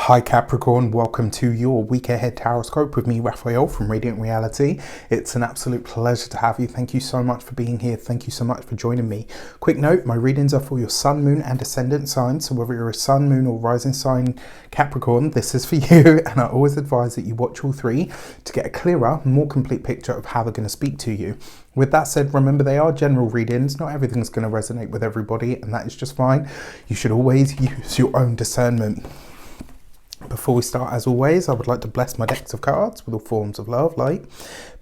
Hi Capricorn, welcome to your week ahead tarot with me, Raphael from Reydiant Reality. It's an absolute pleasure to have you. Thank you so much for being here. Thank you so much for joining me. Quick note, my readings are for your sun, moon and ascendant signs. So whether you're a sun, moon or rising sign Capricorn, this is for you. And I always advise that you watch all three to get a clearer, more complete picture of how they're going to speak to you. With that said, remember they are general readings. Not everything's going to resonate with everybody, and that is just fine. You should always use your own discernment. Before we start, as always, I would like to bless my decks of cards with all forms of love, light,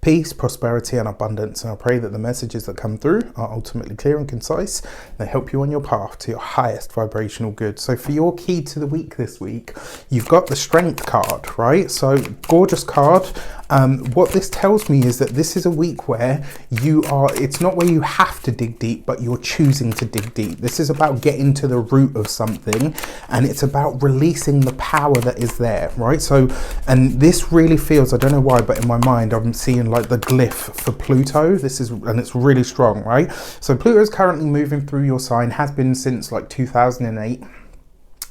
peace, prosperity and abundance. And I pray that the messages that come through are ultimately clear and concise. They help you on your path to your highest vibrational good. So for your key to the week this week, you've got the Strength card, right? So gorgeous card. What this tells me is that this is a week where it's not where you have to dig deep, but you're choosing to dig deep. This is about getting to the root of something, and it's about releasing the power that is there, right? So, and this really feels, I don't know why, but in my mind, I'm seeing like the glyph for Pluto. And it's really strong, right? So Pluto is currently moving through your sign, has been since like 2008.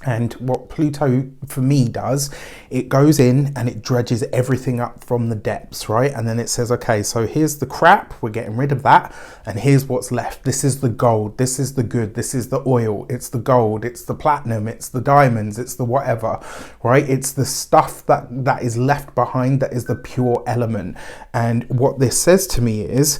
And what Pluto for me does, it goes in and it dredges everything up from the depths, right? And then it says, okay, so here's the crap, we're getting rid of that, and here's what's left. This is the gold, this is the good, this is the oil, it's the gold, it's the platinum, it's the diamonds, it's the whatever, right? It's the stuff that is left behind, that is the pure element. And what this says to me is,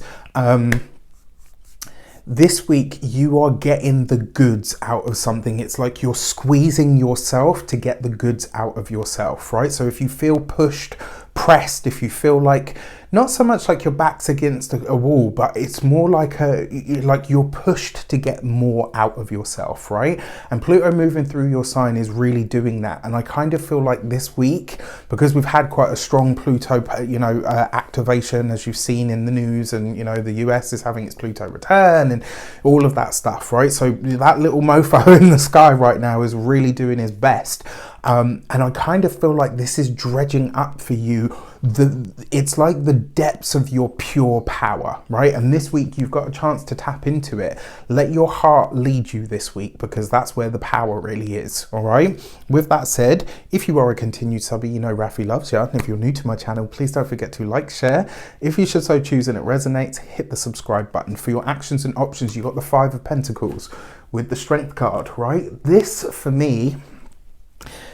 this week you are getting the goods out of something. It's like you're squeezing yourself to get the goods out of yourself, right? So if you feel pushed, pressed, if you feel like, not so much like your back's against a wall, but it's more like you're pushed to get more out of yourself, right? And Pluto moving through your sign is really doing that. And I kind of feel like this week, because we've had quite a strong Pluto, activation, as you've seen in the news, and the US is having its Pluto return and all of that stuff, right? So that little mofo in the sky right now is really doing his best. And I kind of feel like this is dredging up for you. It's like the depths of your pure power, right? And this week you've got a chance to tap into it. Let your heart lead you this week, because that's where the power really is, all right? With that said, if you are a continued subby, Rafi loves you. And if you're new to my channel, please don't forget to like, share. If you should so choose and it resonates, hit the subscribe button. For your actions and options, you've got the Five of Pentacles with the Strength card, right? This, for me,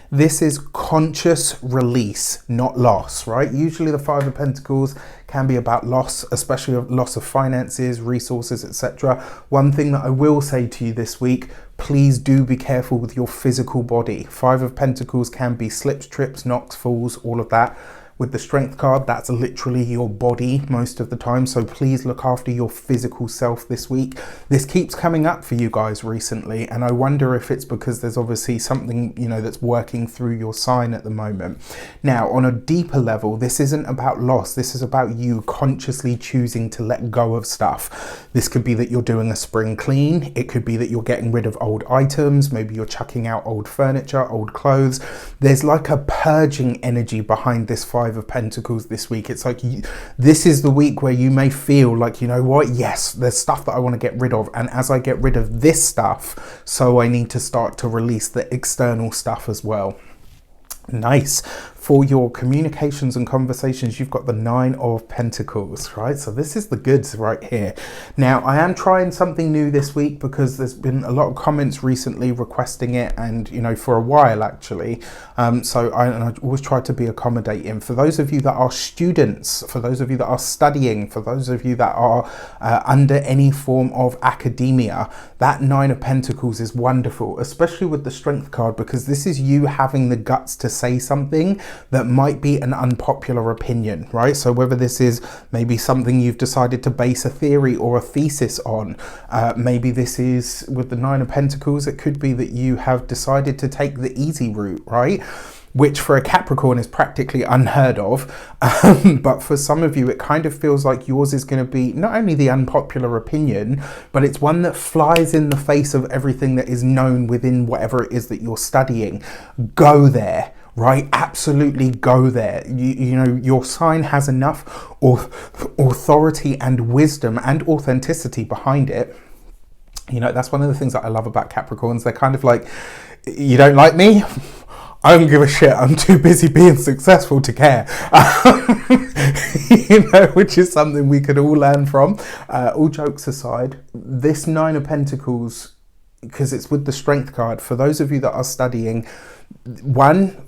this is conscious release, not loss, right? Usually the Five of Pentacles can be about loss, especially loss of finances, resources, etc. One thing that I will say to you this week, please do be careful with your physical body. Five of Pentacles can be slips, trips, knocks, falls, all of that. With the Strength card, that's literally your body most of the time. So please look after your physical self this week. This keeps coming up for you guys recently, and I wonder if it's because there's obviously something, that's working through your sign at the moment. Now, on a deeper level, this isn't about loss. This is about you consciously choosing to let go of stuff. This could be that you're doing a spring clean. It could be that you're getting rid of old items. Maybe you're chucking out old furniture, old clothes. There's like a purging energy behind this Five of Pentacles this week. It's like this is the week where you may feel like, what, yes, there's stuff that I want to get rid of, and as I get rid of this stuff, so I need to start to release the external stuff as well. Nice. For your communications and conversations, you've got the Nine of Pentacles, right? So this is the goods right here. Now, I am trying something new this week because there's been a lot of comments recently requesting it, and for a while actually. So I always try to be accommodating. For those of you that are students, for those of you that are studying, for those of you that are under any form of academia, that Nine of Pentacles is wonderful, especially with the Strength card, because this is you having the guts to say something that might be an unpopular opinion, right? So whether this is maybe something you've decided to base a theory or a thesis on, maybe this is with the Nine of Pentacles, it could be that you have decided to take the easy route, right? Which for a Capricorn is practically unheard of. But for some of you, it kind of feels like yours is going to be not only the unpopular opinion, but it's one that flies in the face of everything that is known within whatever it is that you're studying. Go there. Right? Absolutely go there. Your sign has enough authority and wisdom and authenticity behind it. That's one of the things that I love about Capricorns. They're kind of like, you don't like me? I don't give a shit. I'm too busy being successful to care. Which is something we could all learn from. All jokes aside, this Nine of Pentacles, because it's with the Strength card, for those of you that are studying,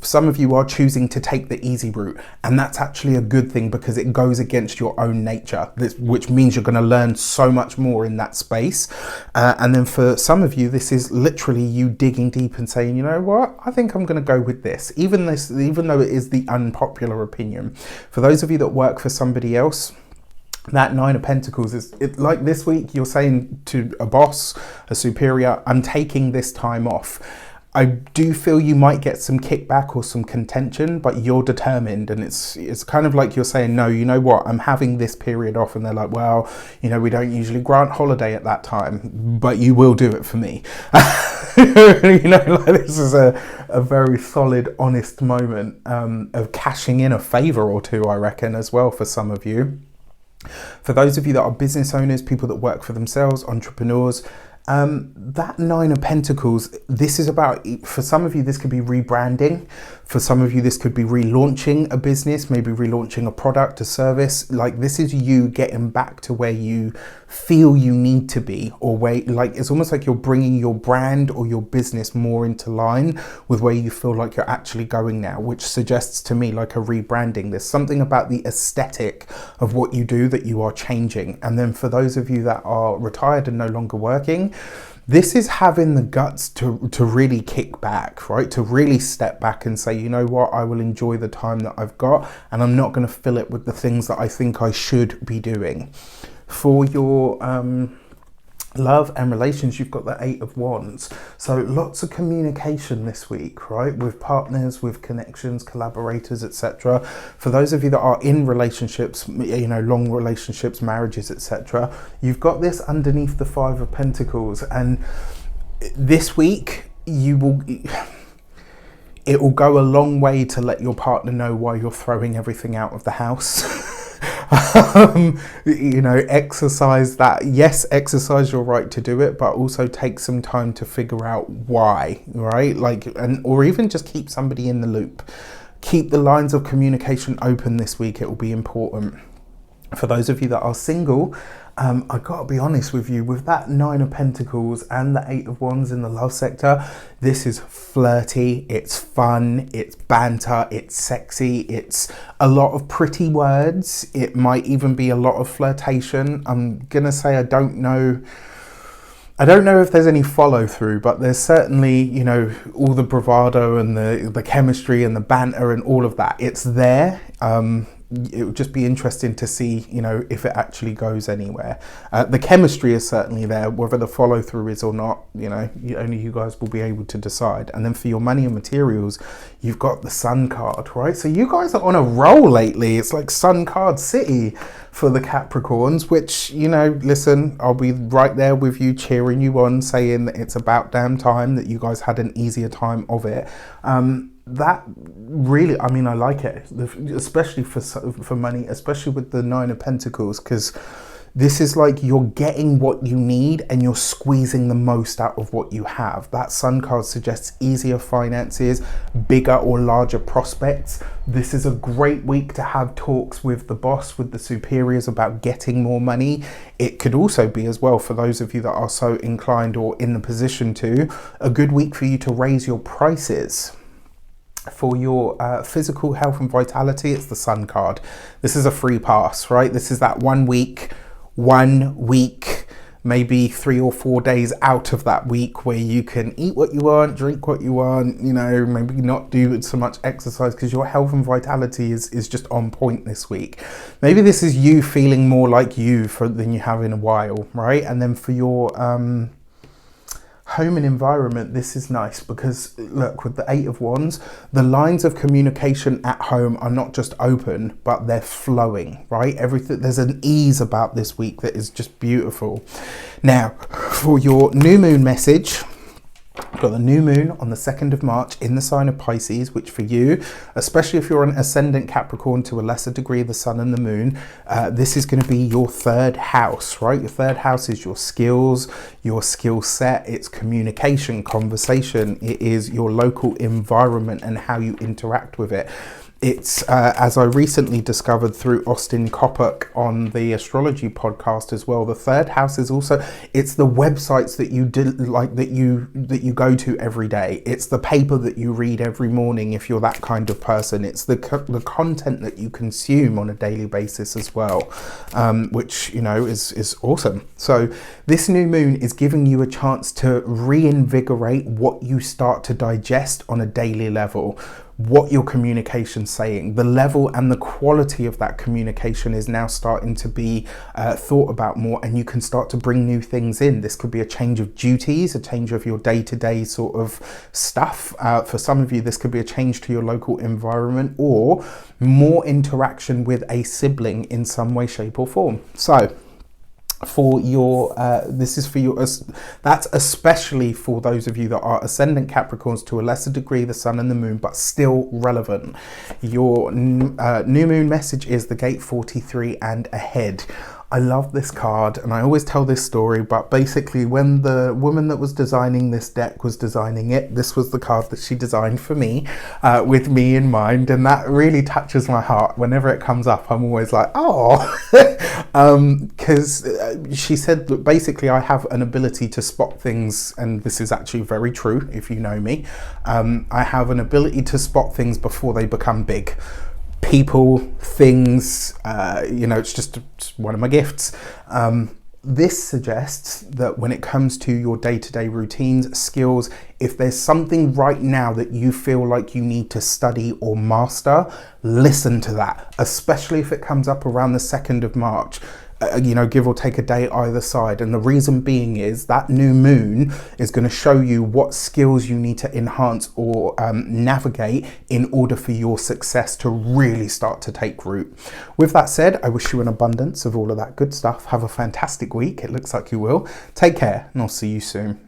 some of you are choosing to take the easy route, and that's actually a good thing because it goes against your own nature, which means you're going to learn so much more in that space. And then for some of you, this is literally you digging deep and saying, you know what, I think I'm going to go with this, even though it is the unpopular opinion. For those of you that work for somebody else, that Nine of Pentacles is like this week you're saying to a boss, a superior, I'm taking this time off. I do feel you might get some kickback or some contention, but you're determined, and it's kind of like you're saying, no, you know what, I'm having this period off, and they're like, well, we don't usually grant holiday at that time, but you will do it for me. This is a very solid, honest moment of cashing in a favor or two, I reckon, as well, for some of you. For those of you that are business owners, people that work for themselves, entrepreneurs, that Nine of Pentacles, this is about, for some of you, this could be rebranding. For some of you, this could be relaunching a business, maybe relaunching a product, a service. Like, this is you getting back to where you feel you need to be, or where, like, it's almost like you're bringing your brand or your business more into line with where you feel like you're actually going now, which suggests to me like a rebranding. There's something about the aesthetic of what you do that you are changing. And then for those of you that are retired and no longer working, this is having the guts to really kick back, right? To really step back and say, you know what, I will enjoy the time that I've got, and I'm not going to fill it with the things that I think I should be doing. For your love and relations, you've got the Eight of Wands. So lots of communication this week, right? With partners, with connections, collaborators, etc. For those of you that are in relationships, long relationships, marriages, etc., you've got this underneath the Five of Pentacles. And this week, it will go a long way to let your partner know why you're throwing everything out of the house. Exercise that. Yes, exercise your right to do it, but also take some time to figure out why, right? Or even just keep somebody in the loop. Keep the lines of communication open this week. It will be important. For those of you that are single, I gotta be honest with you, with that Nine of Pentacles and the Eight of Wands in the love sector, this is flirty, it's fun, it's banter, it's sexy, it's a lot of pretty words. It might even be a lot of flirtation. I'm gonna say I don't know if there's any follow through, but there's certainly, all the bravado and the chemistry and the banter and all of that. It's there. It would just be interesting to see, if it actually goes anywhere. The chemistry is certainly there. Whether the follow through is or not, only you guys will be able to decide. And then for your money and materials, you've got the Sun card, right? So you guys are on a roll lately. It's like Sun card city for the Capricorns, which, listen, I'll be right there with you, cheering you on, saying that it's about damn time that you guys had an easier time of it. That really, I like it, especially for money, especially with the Nine of Pentacles, because this is like you're getting what you need and you're squeezing the most out of what you have. That Sun card suggests easier finances, bigger or larger prospects. This is a great week to have talks with the boss, with the superiors about getting more money. It could also be as well, for those of you that are so inclined or in the position to, a good week for you to raise your prices. For your physical health and vitality, it's the Sun card. This is a free pass, right? This is that 1 week, maybe 3 or 4 days out of that week where you can eat what you want, drink what you want, maybe not do so much exercise because your health and vitality is just on point this week. Maybe this is you feeling more like you than you have in a while, right? And then for your home and environment, this is nice because look, with the Eight of Wands, the lines of communication at home are not just open, but they're flowing, right? There's an ease about this week that is just beautiful. Now, for your new moon message, We've got the new moon on the 2nd of March in the sign of Pisces, which for you, especially if you're an ascendant Capricorn, to a lesser degree the sun and the moon, this is going to be your 3rd house, right? Your 3rd house is your skills, your skill set, it's communication, conversation, it is your local environment and how you interact with it. It's, as I recently discovered through Austin Coppock on the astrology podcast as well, the 3rd house is also, it's the websites that you that you go to every day. It's the paper that you read every morning if you're that kind of person. It's the content that you consume on a daily basis as well, which, you know, is awesome. So this new moon is giving you a chance to reinvigorate what you start to digest on a daily level, what your communication's saying. The level and the quality of that communication is now starting to be thought about more, and you can start to bring new things in. This could be a change of duties, a change of your day-to-day sort of stuff. For some of you, this could be a change to your local environment, or more interaction with a sibling in some way, shape or form. So for your this is for your, that's especially for those of you that are ascendant Capricorns, to a lesser degree the sun and the moon, but still relevant. Your new moon message is the gate 43 and ahead. I love this card, and I always tell this story, but basically when the woman that was designing this deck was designing it, this was the card that she designed for me, with me in mind, and that really touches my heart. Whenever it comes up, I'm always like, oh, because she said that basically I have an ability to spot things, and this is actually very true if you know me. I have an ability to spot things before they become big. People, things, you know, it's just one of my gifts. This suggests that when it comes to your day-to-day routines, skills, if there's something right now that you feel like you need to study or master, listen to that, especially if it comes up around the 2nd of March. You know, give or take a day either side. And the reason being is that new moon is going to show you what skills you need to enhance or navigate in order for your success to really start to take root. With that said, I wish you an abundance of all of that good stuff. Have a fantastic week. It looks like you will. Take care, and I'll see you soon.